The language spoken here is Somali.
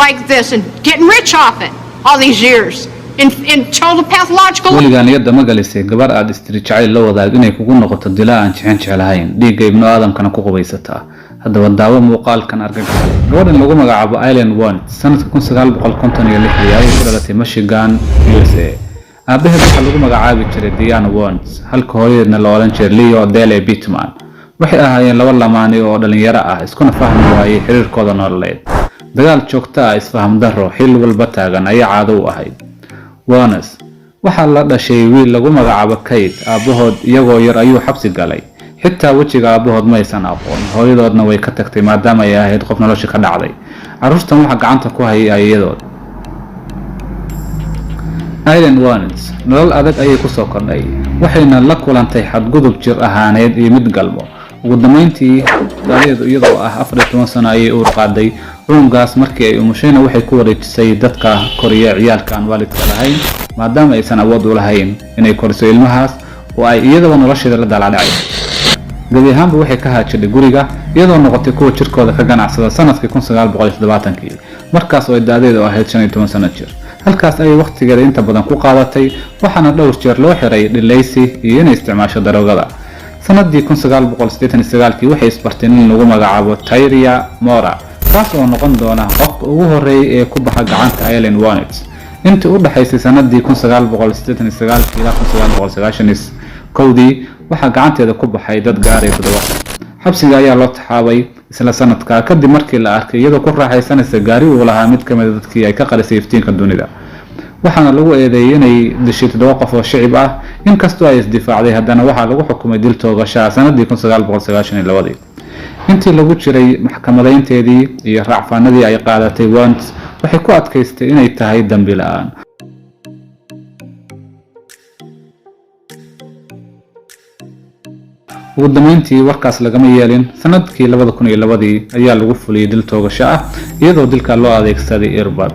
like this and getting rich off it all these years in total pathological. weligaa niyadda ma galisay gabar aad istiri jacayl la wadaag inay kugu noqoto dilaa aan jeclahayn dhiigga ibnu aadamkana ku qubaysataa. haddaba daawo muuqaalkan argagax. gabadhan lagu magacaabo Aileen Wuornos sanadka 1956 ayay ku dhalatay Michigan, USA. aabaheed waxaa lagu magacaabi jiray Diane Wuornos halka hooyadeedna la odhan jiray Leo Delle Bittman. waxay ahaayeen laba lamaane oo dhalinyaro ah iskuna fahmi waayay xiriirkooda nololeed. dagaal joogto ah isfaham darro xil walba taagan ayaa caado u ahayd. Wuornos waxaa la dhashay wiil lagu magacaabo Kate. aabahood iyagoo yar ayuu xabsi galay. xitaa wejiga aabahood ma aysan aqoon. hooyadoodna way ka tagtay maadaama ay ahayd qof nolosha ka dhacday. carruurtan waxa gacanta ku hayay ayadood. Aileen Wuornos nolol adag ayay ku soo kordhay. waxayna la kulantay xadgudub jir ahaaneed iyo mid galmo. ugu dambeyntii da'deedu iyadoo ah 14 sano ayay uur qaaday. rungaas markii ay umushayna waxay ku wareejisay dadka koriya ciyaalka aan waalidka lahayn maadaama aysan awood u lahayn inay koriso ilmahaas oo ay iyadaba nolosheeda la daalacday. gabi ahaanba waxay ka haajiday guriga iyadoo noqotay kuwa jirkooda ka ganacsada sanadkii 1970 markaas oo ay da'deedu ahayd 15 sano jir. halkaas ayay waqtigeeda inta badan ku qaadatay waxaana dhowr jeer loo xiray dhilaysi iyo inay isticmaasho daroogada. sanadii 1989 waxay isbarteen in lagu magacaabo Tyria Mora kaas oo noqon doona qofka ugu horeeyay ee ku baxa gacanta Aileen Wuornos. intii u dhaxaysay sanadii 1989 ilaa 1991 waxaa gacanteeda ku baxay dad gaaray 7. xabsiga ayaa loo taxaabay isla sanadka kadib markii la arkay iyadoo ku raaxaysanaysa gaari uu lahaa mid ka mid ah dadkii ay ka qarisay iftiinka dunida. waxaana lagu eedeeyay inay dishay 7 qof oo shicib ah. inkastoo ay isdifaacday haddana waxaa lagu xukumay dil toogasho sanadii 1992. intii lagu jiray maxkamadaynteedii iyo raacfaanadii ay qaadatay Wuornos waxay ku adkaystay inay tahay dambi la'aan. ugu dambeyntii warkaas lagama yeelin. sanadkii 2002 ayaa lagu fuliyay dil toogasho ah iyadoo dilka loo adeegsaday irbad.